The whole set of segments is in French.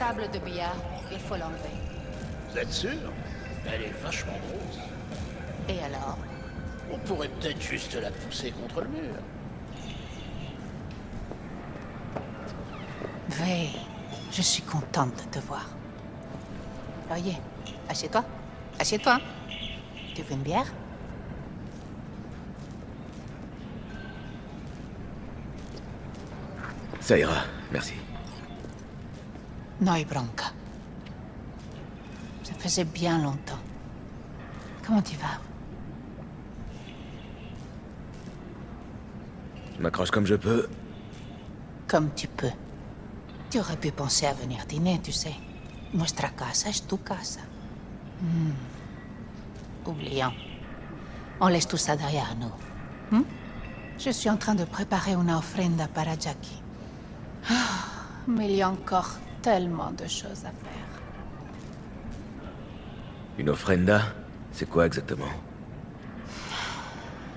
table de billard. Il faut l'enlever. Vous êtes sûr? Elle est vachement grosse. Et alors? On pourrait peut-être juste la pousser contre le mur. Vey, je suis contente de te voir. Voyez, assieds-toi. Assieds-toi. Tu veux une bière? Ça ira, merci. No hay bronca. Ça faisait bien longtemps. Comment tu vas? Je m'accroche comme je peux. Comme tu peux. Tu aurais pu penser à venir dîner, tu sais. Nuestra casa es tu casa. Oublions. On laisse tout ça derrière nous. Je suis en train de préparer una ofrenda para Jackie. Mais il y a encore tellement de choses à faire. Une ofrenda? C'est quoi exactement?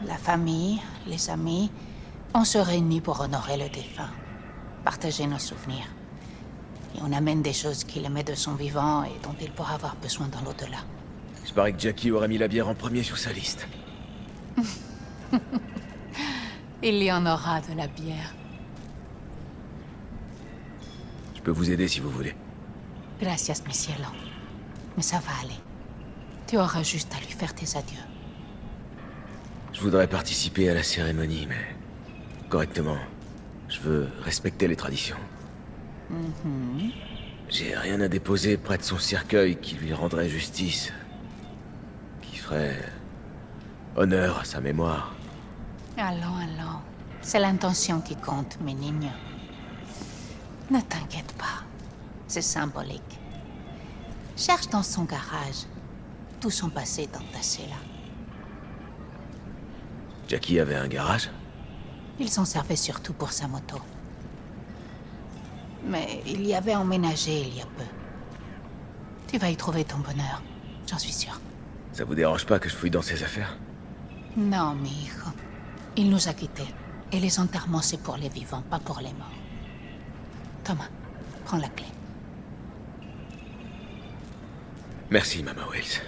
La famille, les amis, on se réunit pour honorer le défunt. Partager nos souvenirs. Et on amène des choses qu'il aimait de son vivant et dont il pourra avoir besoin dans l'au-delà. Je parie que Jackie aurait mis la bière en premier sur sa liste. Il y en aura de la bière. Je peux vous aider si vous voulez. Gracias, mi cielo. Mais ça va aller. Tu auras juste à lui faire tes adieux. Je voudrais participer à la cérémonie, mais... correctement. Je veux respecter les traditions. J'ai rien à déposer près de son cercueil qui lui rendrait justice. Qui ferait... honneur à sa mémoire. Allons. C'est l'intention qui compte, mes niños. Ne t'inquiète pas. C'est symbolique. Cherche dans son garage. Tout son passé est entassé là. Jackie avait un garage? Il s'en servait surtout pour sa moto. Mais il y avait emménagé il y a peu. Tu vas y trouver ton bonheur, j'en suis sûre. Ça vous dérange pas que je fouille dans ses affaires? Non, mi hijo. Il nous a quittés. Et les enterrements, c'est pour les vivants, pas pour les morts. Thomas, prends la clé. Merci, Mama Wells.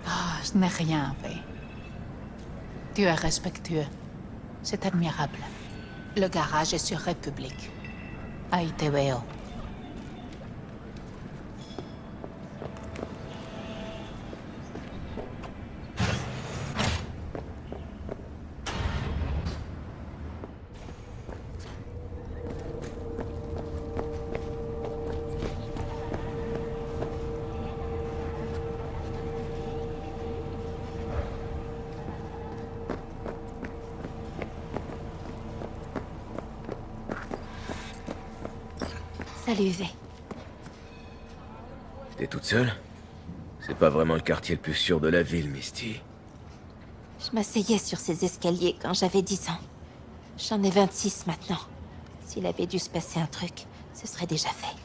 Ah, ce n'est rien, Vey. Tu es respectueux. C'est admirable. Le garage est sur République. Ahí te veo. Salut, Vey. T'es toute seule? C'est pas vraiment le quartier le plus sûr de la ville, Misty. Je m'asseyais sur ces escaliers quand j'avais 10 ans. J'en ai 26 maintenant. S'il avait dû se passer un truc, ce serait déjà fait.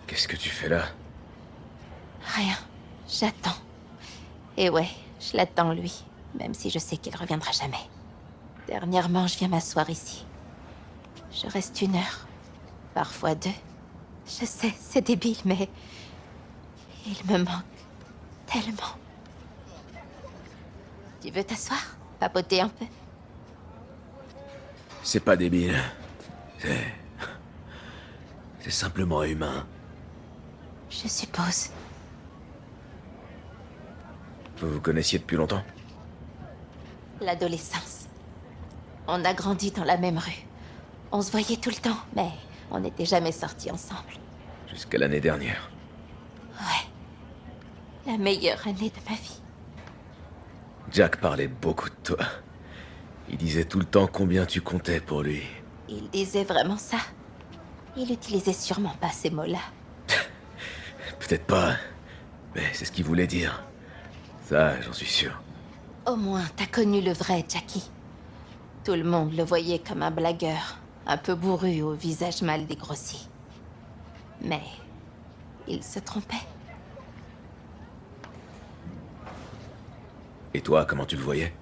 Qu'est-ce que tu fais là? Rien. J'attends. Et ouais, je l'attends lui, même si je sais qu'il reviendra jamais. Dernièrement, je viens m'asseoir ici. Je reste 1 heure. Parfois 2. Je sais, c'est débile, mais... il me manque tellement. Tu veux t'asseoir? Papoter un peu? C'est pas débile. C'est... c'est simplement humain. Je suppose. Vous vous connaissiez depuis longtemps? L'adolescence. On a grandi dans la même rue. On se voyait tout le temps, mais on n'était jamais sortis ensemble. Jusqu'à l'année dernière. Ouais. La meilleure année de ma vie. Jack parlait beaucoup de toi. Il disait tout le temps combien tu comptais pour lui. Il disait vraiment ça. Il utilisait sûrement pas ces mots-là. Peut-être pas, mais c'est ce qu'il voulait dire. Ça, j'en suis sûr. Au moins, t'as connu le vrai Jackie. Tout le monde le voyait comme un blagueur, un peu bourru au visage mal dégrossi. Mais il se trompait. Et toi, comment tu le voyais?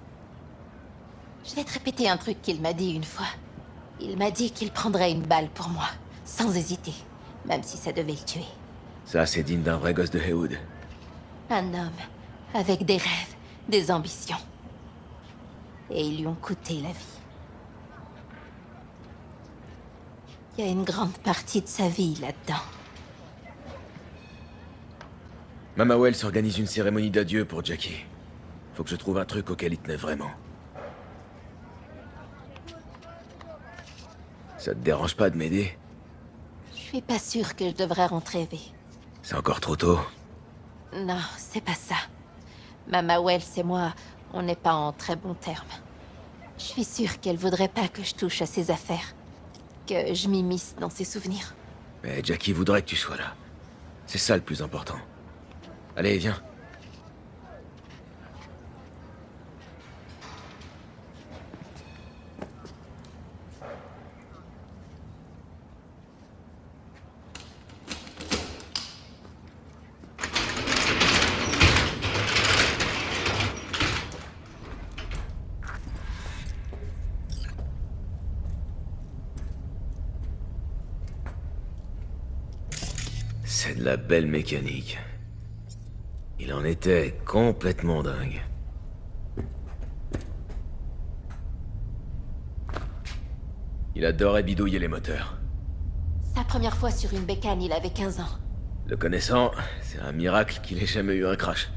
Je vais te répéter un truc qu'il m'a dit une fois. Il m'a dit qu'il prendrait une balle pour moi, sans hésiter. même si ça devait le tuer. Ça, c'est digne d'un vrai gosse de Heywood. Un homme avec des rêves, des ambitions. Et ils lui ont coûté la vie. Il y a une grande partie de sa vie là-dedans. Mama Wells organise une cérémonie d'adieu pour Jackie. Faut que je trouve un truc auquel il tenait vraiment. Ça te dérange pas de m'aider? Je suis pas sûre que je devrais rentrer, V. C'est encore trop tôt. Non, c'est pas ça. Mama Wells et moi, on n'est pas en très bons termes. Je suis sûre qu'elle voudrait pas que je touche à ses affaires. Que je m'immisce dans ses souvenirs. Mais Jackie voudrait que tu sois là. C'est ça le plus important. Allez, viens. C'est de la belle mécanique. Il en était complètement dingue. Il adorait bidouiller les moteurs. Sa première fois sur une bécane, il avait 15 ans. Le connaissant, c'est un miracle qu'il ait jamais eu un crash.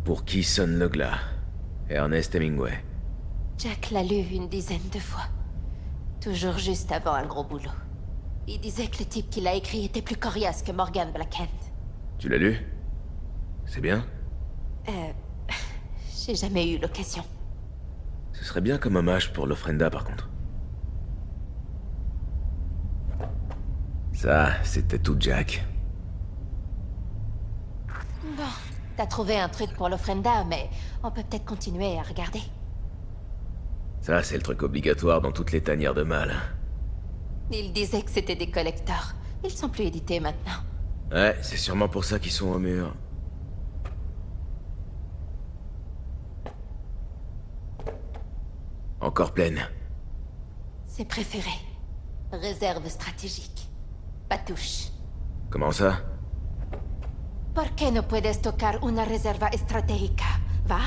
Pour qui sonne le glas? Ernest Hemingway. Jack l'a lu une dizaine de fois. Toujours juste avant un gros boulot. Il disait que le type qui l'a écrit était plus coriace que Morgan Blackhead. Tu l'as lu? C'est bien? J'ai jamais eu l'occasion. Ce serait bien comme hommage pour l'Ofrenda, par contre. Ça, c'était tout Jack. Bon, t'as trouvé un truc pour l'Ofrenda, mais on peut peut-être continuer à regarder. Ça, c'est le truc obligatoire dans toutes les tanières de mal. Il disait que c'était des collectors. Ils sont plus édités maintenant. Ouais, c'est sûrement pour ça qu'ils sont au mur. Encore pleine. Ses préférés. Réserve stratégique. Patouche. Comment ça? ¿Por qué no puedes tocar una reserva estratégica, va?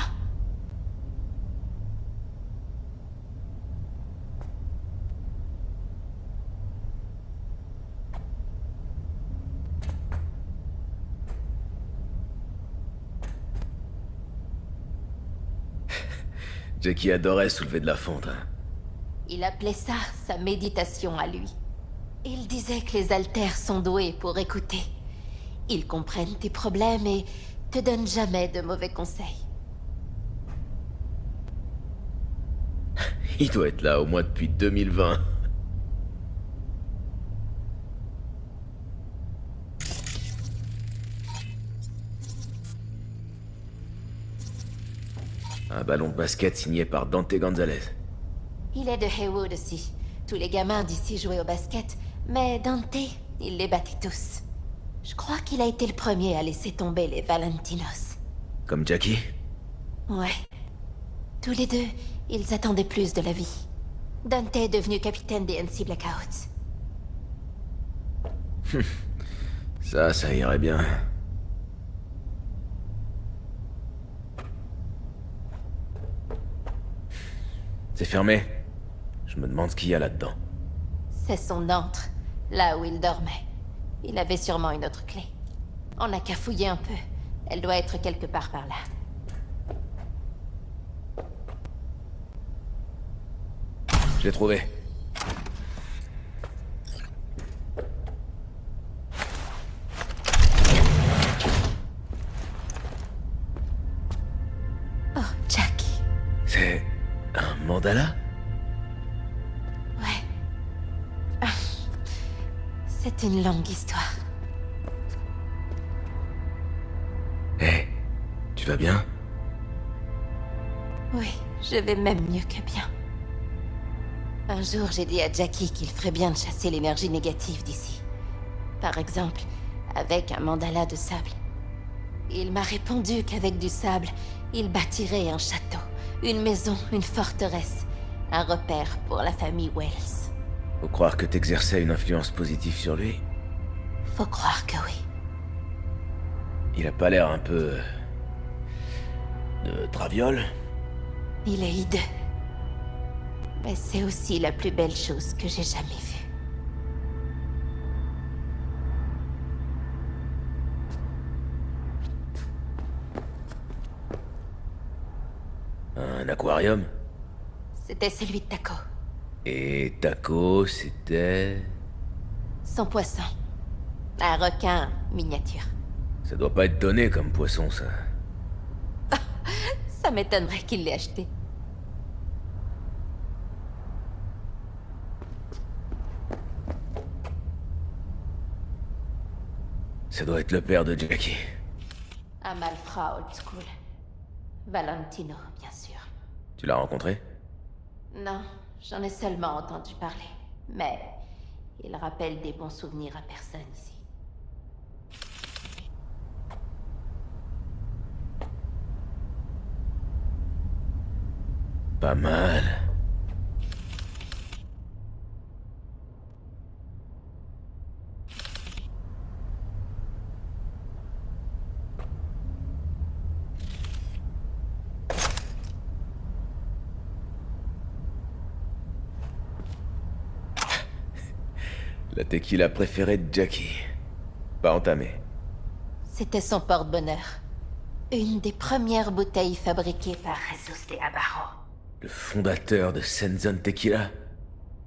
Jackie adorait soulever de la fonte, hein. Il appelait ça sa méditation à lui. Il disait que les haltères sont doués pour écouter. Ils comprennent tes problèmes et te donnent jamais de mauvais conseils. Il doit être là au moins depuis 2020. Un ballon de basket signé par Dante Gonzalez. Il est de Heywood aussi. Tous les gamins d'ici jouaient au basket, mais Dante, il les battait tous. Je crois qu'il a été le premier à laisser tomber les Valentinos. Comme Jackie? Ouais. Tous les deux, ils attendaient plus de la vie. Dante est devenu capitaine des NC Blackouts. Ça irait bien. C'est fermé. Je me demande ce qu'il y a là-dedans. C'est son antre, là où il dormait. Il avait sûrement une autre clé. On n'a qu'à fouiller un peu. Elle doit être quelque part par là. Je l'ai trouvé. Oh, Jack. C'est un mandala? Ouais. Ah. C'est une longue histoire. Hé, tu vas bien? Oui, je vais même mieux que bien. Un jour, j'ai dit à Jackie qu'il ferait bien de chasser l'énergie négative d'ici. Par exemple, avec un mandala de sable. Il m'a répondu qu'avec du sable, il bâtirait un château, une maison, une forteresse, Un repère pour la famille Wells. Faut croire que t'exerçais une influence positive sur lui. Faut croire que oui. Il a pas l'air un peu... de traviole. Il est hideux. Mais c'est aussi la plus belle chose que j'ai jamais vue. Un aquarium. C'était celui de Taco. Et Taco, c'était... Son poisson. Un requin miniature. Ça doit pas être donné comme poisson, ça. Ça m'étonnerait qu'il l'ait acheté. Ça doit être le père de Jackie. Un malfrat old school. Valentino, bien sûr. Tu l'as rencontré? Non, j'en ai seulement entendu parler. Mais il rappelle des bons souvenirs à personne ici. Pas mal. La tequila préférée de Jackie. Pas entamée. C'était son porte-bonheur. Une des premières bouteilles fabriquées par Jesus de Abarro. Le fondateur de Senzon Tequila.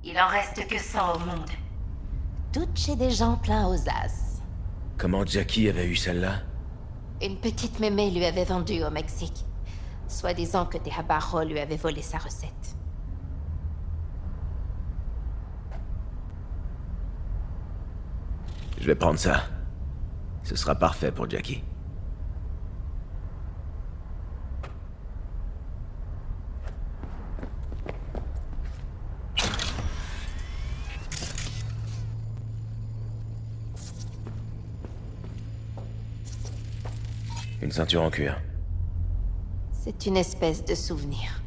Il en reste que 100 au monde. Toutes chez des gens pleins aux as. Comment Jackie avait eu celle-là? Une petite mémé lui avait vendu au Mexique. Soi-disant que de Abarro lui avait volé sa recette. Je vais prendre ça. Ce sera parfait pour Jackie. Une ceinture en cuir. C'est une espèce de souvenir.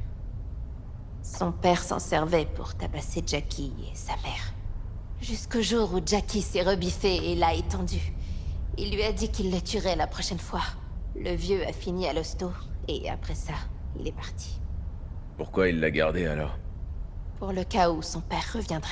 Son père s'en servait pour tabasser Jackie et sa mère. Jusqu'au jour où Jackie s'est rebiffé et l'a étendu. Il lui a dit qu'il le tuerait la prochaine fois. Le vieux a fini à l'hosto, et après ça, il est parti. Pourquoi il l'a gardé alors? Pour le cas où son père reviendrait.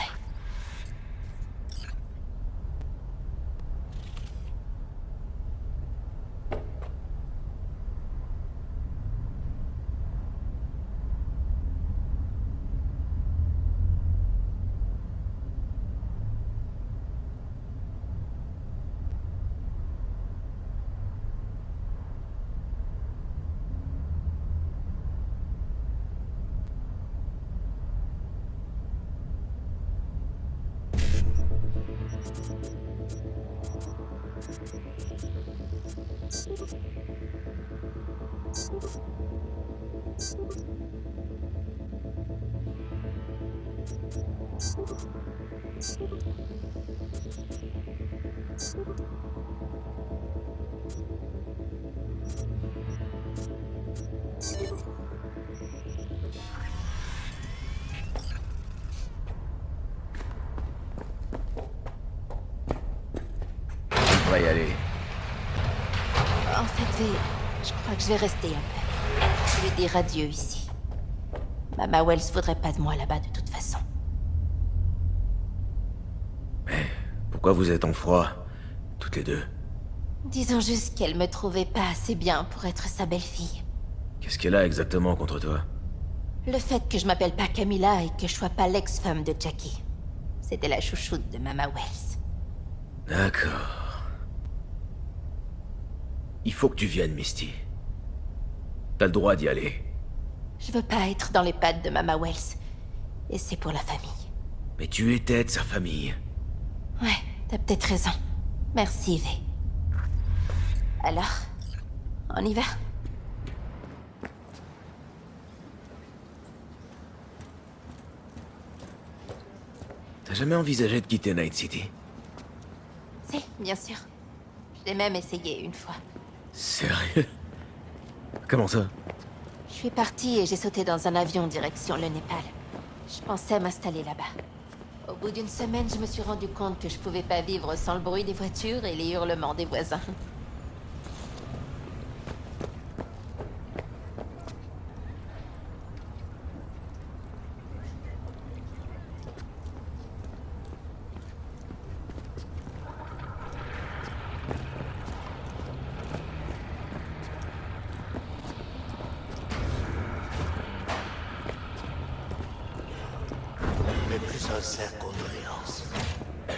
On devrait y aller. En fait, V, je crois que je vais rester un peu. Je vais dire adieu ici. Mama Wells voudrait pas de moi là-bas de toute façon. Mais pourquoi vous êtes en froid, toutes les deux? Disons juste qu'elle me trouvait pas assez bien pour être sa belle-fille. Qu'est-ce qu'elle a exactement contre toi? Le fait que je m'appelle pas Camilla et que je sois pas l'ex-femme de Jackie. C'était la chouchoute de Mama Wells. D'accord. Il faut que tu viennes, Misty. T'as le droit d'y aller. Je veux pas être dans les pattes de Mama Wells. Et c'est pour la famille. Mais tu étais de sa famille. Ouais, t'as peut-être raison. Merci, V. Alors, on y va? T'as jamais envisagé de quitter Night City? Si, bien sûr. Je l'ai même essayé une fois. Sérieux? Comment ça? Je suis partie et j'ai sauté dans un avion direction le Népal. Je pensais m'installer là-bas. Au bout d'une semaine, je me suis rendu compte que je pouvais pas vivre sans le bruit des voitures et les hurlements des voisins. Mes plus sincères condoléances.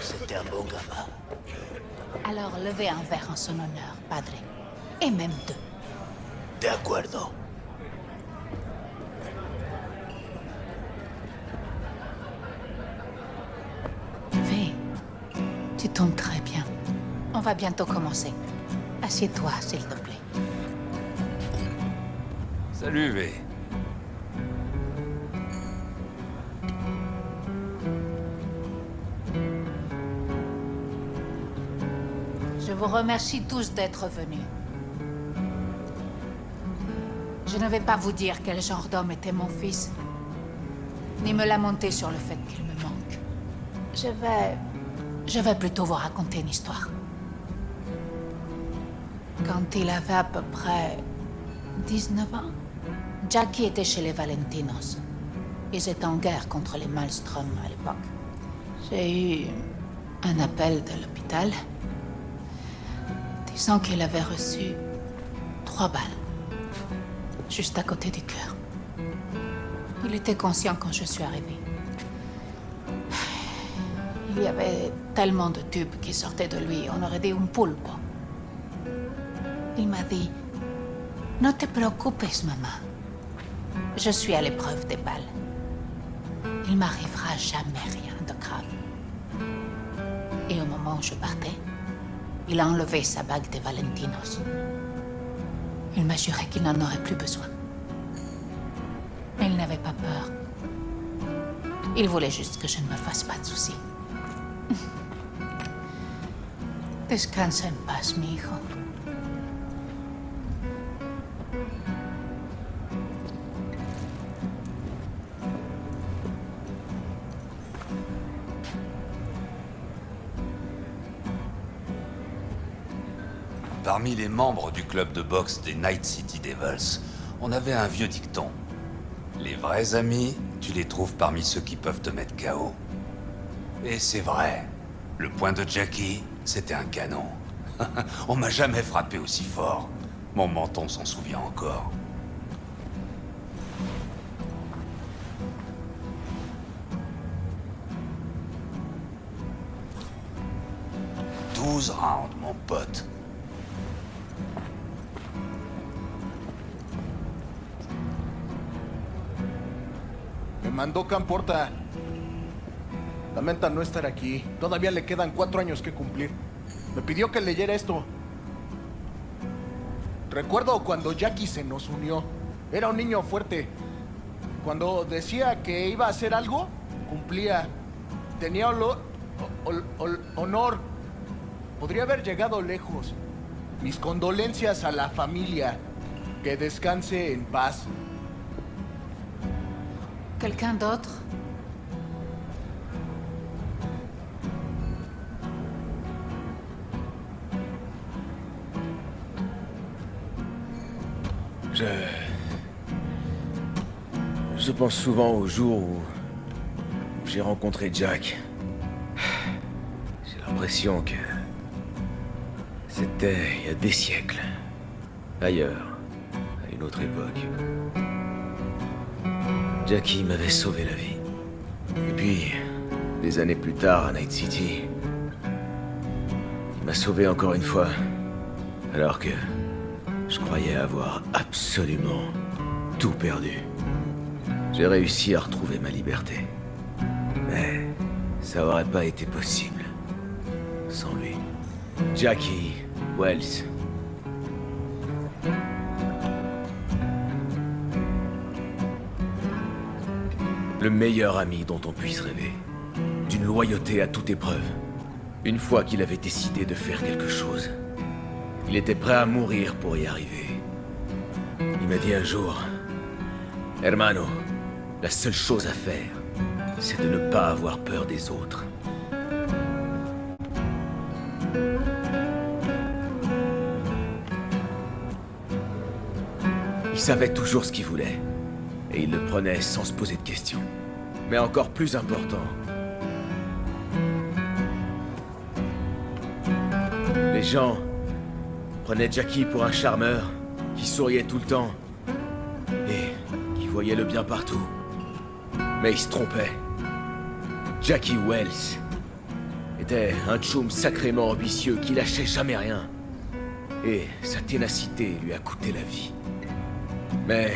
C'était un bon gamin. Alors levez un verre en son honneur, padre. Et même deux. De acuerdo. V, tu tombes très bien. On va bientôt commencer. Assieds-toi, s'il te plaît. Salut, V. Je vous remercie tous d'être venus. Je ne vais pas vous dire quel genre d'homme était mon fils, ni me lamenter sur le fait qu'il me manque. Je vais plutôt vous raconter une histoire. Quand il avait à peu près 19 ans, Jackie était chez les Valentinos. Ils étaient en guerre contre les Maelstrom à l'époque. J'ai eu un appel de l'hôpital disant qu'il avait reçu 3 balles, juste à côté du cœur. Il était conscient quand je suis arrivée. Il y avait tellement de tubes qui sortaient de lui, on aurait dit un pulpo. Il m'a dit, « Ne te préoccupes, maman. Je suis à l'épreuve des balles. Il m'arrivera jamais rien de grave. » Et au moment où je partais, il a enlevé sa bague de Valentinos. Il m'a juré qu'il n'en aurait plus besoin. Il n'avait pas peur. Il voulait juste que je ne me fasse pas de soucis. Descansa en paz, mi hijo. Parmi les membres du club de boxe des Night City Devils, on avait un vieux dicton. Les vrais amis, tu les trouves parmi ceux qui peuvent te mettre KO. Et c'est vrai. Le poing de Jackie, c'était un canon. On m'a jamais frappé aussi fort. Mon menton s'en souvient encore. « 12 rounds, mon pote. Me mandó Camporta. Lamenta no estar aquí. Todavía le quedan 4 años que cumplir. Me pidió que leyera esto. Recuerdo cuando Jackie se nos unió. Era un niño fuerte. Cuando decía que iba a hacer algo, cumplía. Tenía honor. Podría haber llegado lejos. Mis condolencias a la familia. Que descanse en paz. Quelqu'un d'autre? Je pense souvent au jour où j'ai rencontré Jack. J'ai l'impression que c'était il y a des siècles. Ailleurs, à une autre époque. Jackie m'avait sauvé la vie. Et puis, des années plus tard, à Night City, il m'a sauvé encore une fois. Alors que je croyais avoir absolument tout perdu. J'ai réussi à retrouver ma liberté. Mais ça aurait pas été possible sans lui. Jackie Wells. Le meilleur ami dont on puisse rêver. D'une loyauté à toute épreuve. Une fois qu'il avait décidé de faire quelque chose, il était prêt à mourir pour y arriver. Il m'a dit un jour, Hermano, la seule chose à faire, c'est de ne pas avoir peur des autres. Il savait toujours ce qu'il voulait, et il le prenait sans se poser de questions. Mais encore plus important, les gens prenaient Jackie pour un charmeur qui souriait tout le temps et qui voyait le bien partout. Mais ils se trompaient. Jackie Wells était un tchoum sacrément ambitieux qui lâchait jamais rien. Et sa ténacité lui a coûté la vie. Mais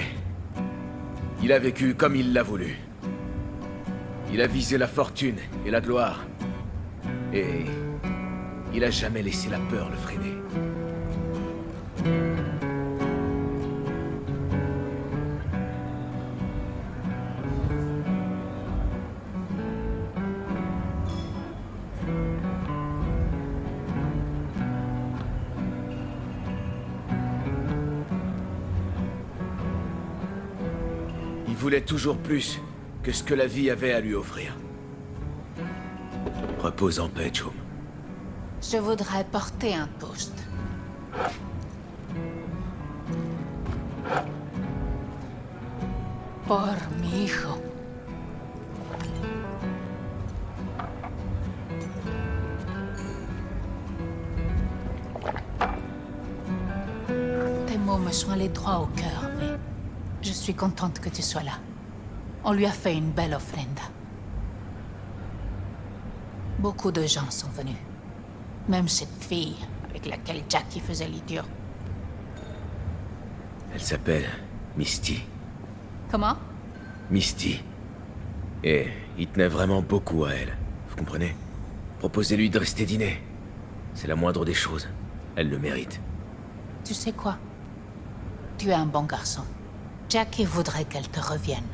il a vécu comme il l'a voulu. Il a visé la fortune et la gloire. Et il a jamais laissé la peur le freiner. Il voulait toujours plus que ce que la vie avait à lui offrir. Repose en paix, Chum. Je voudrais porter un toast. Por mi hijo. Tes mots me sont allés droit au cœur, V. Je suis contente que tu sois là. On lui a fait une belle offrenda. Beaucoup de gens sont venus. Même cette fille avec laquelle Jackie faisait l'idiot. Elle s'appelle Misty. Comment? Misty. Et il tenait vraiment beaucoup à elle. Vous comprenez? Proposez-lui de rester dîner. C'est la moindre des choses. Elle le mérite. Tu sais quoi? Tu es un bon garçon. Jackie voudrait qu'elle te revienne.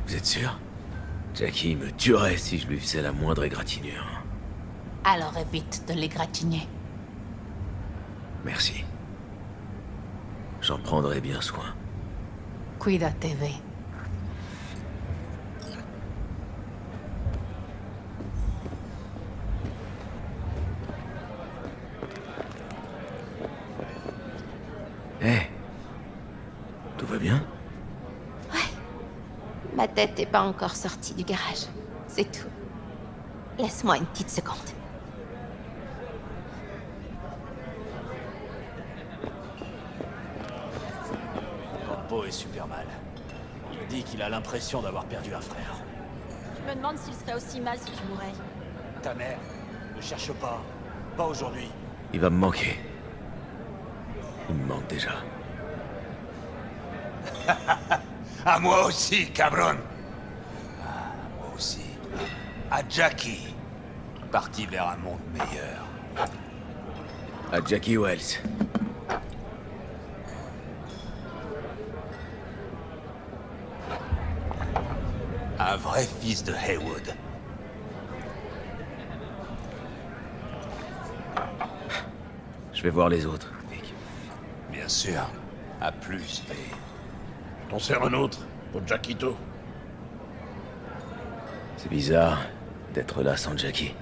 Vous êtes sûr? Jackie me tuerait si je lui faisais la moindre égratignure. Alors évite de l'égratigner. Merci. J'en prendrai bien soin. Cuídate, V. Hé, tout va bien? Ma tête n'est pas encore sortie du garage. C'est tout. Laisse-moi une petite seconde. Corpo est super mal. Il dit qu'il a l'impression d'avoir perdu un frère. Je me demande s'il serait aussi mal si tu mourais. Ta mère, ne cherche pas. Pas aujourd'hui. Il va me manquer. Il me manque déjà. À moi aussi, cabron. Ah, moi aussi. À Jackie. Parti vers un monde meilleur. À Jackie Wells. Un vrai fils de Haywood. Je vais voir les autres, Vic. Bien sûr. À plus, V. T'en sers un autre, pour Jackito. C'est bizarre d'être là sans Jackie.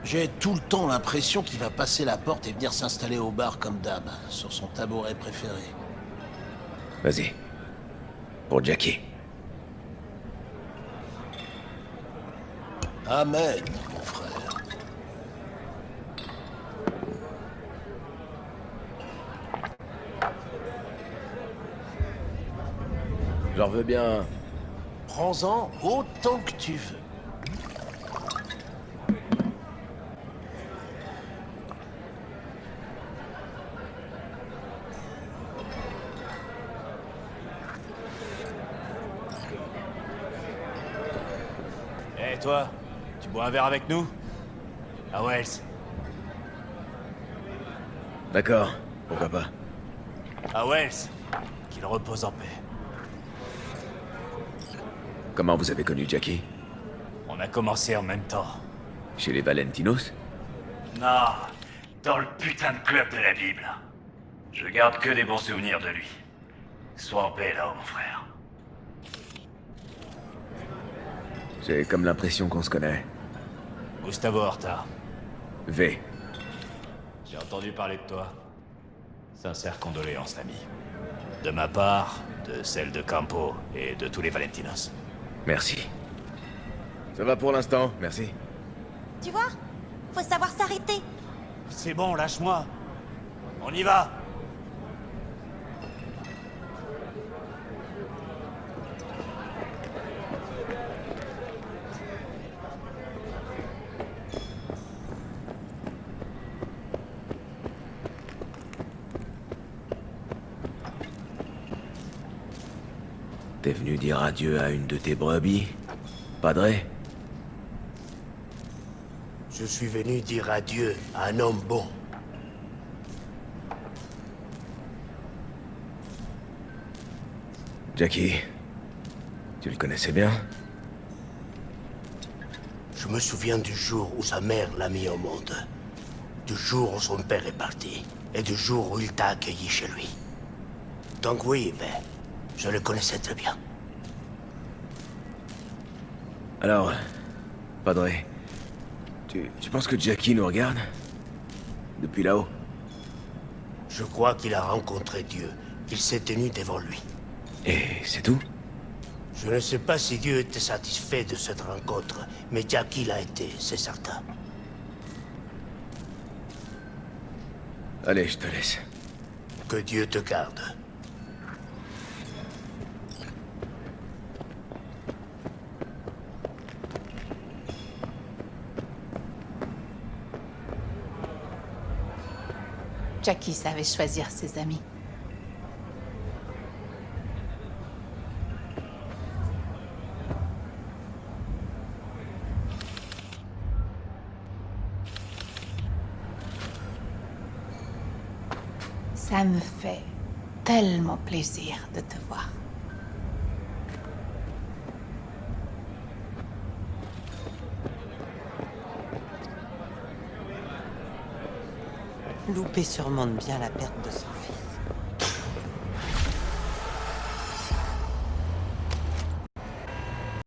J'ai tout le temps l'impression qu'il va passer la porte et venir s'installer au bar comme d'hab, sur son tabouret préféré. Vas-y. Pour Jackie. Amen, mon frère. J'en veux bien. Prends-en autant que tu veux. Hé, toi, tu bois un verre avec nous? À Wells. D'accord, pourquoi pas. À Wells. Qu'il repose en paix. Comment vous avez connu Jackie? On a commencé en même temps. Chez les Valentinos? Non, dans le putain de club de la Bible. Je garde que des bons souvenirs de lui. Sois en paix là-haut, mon frère. J'ai comme l'impression qu'on se connaît. Gustavo Horta, V. j'ai entendu parler de toi. Sincères condoléances, l'ami. De ma part, de celle de Campo et de tous les Valentinos. Merci. Ça va pour l'instant, merci. Tu vois? Faut savoir s'arrêter. C'est bon, lâche-moi. On y va. T'es venu dire adieu à une de tes brebis, Padre? Je suis venu dire adieu à un homme bon. Jackie, tu le connaissais bien? Je me souviens du jour où sa mère l'a mis au monde. Du jour où son père est parti. Et du jour où il t'a accueilli chez lui. Donc oui, ben, je le connaissais très bien. Alors, Padre, tu penses que Jackie nous regarde? Depuis là-haut? Je crois qu'il a rencontré Dieu, qu'il s'est tenu devant lui. Et c'est tout? Je ne sais pas si Dieu était satisfait de cette rencontre, mais Jackie l'a été, c'est certain. Allez, je te laisse. Que Dieu te garde. Jackie savait choisir ses amis. Ça me fait tellement plaisir de te voir. Loupé surmonte bien la perte de son fils.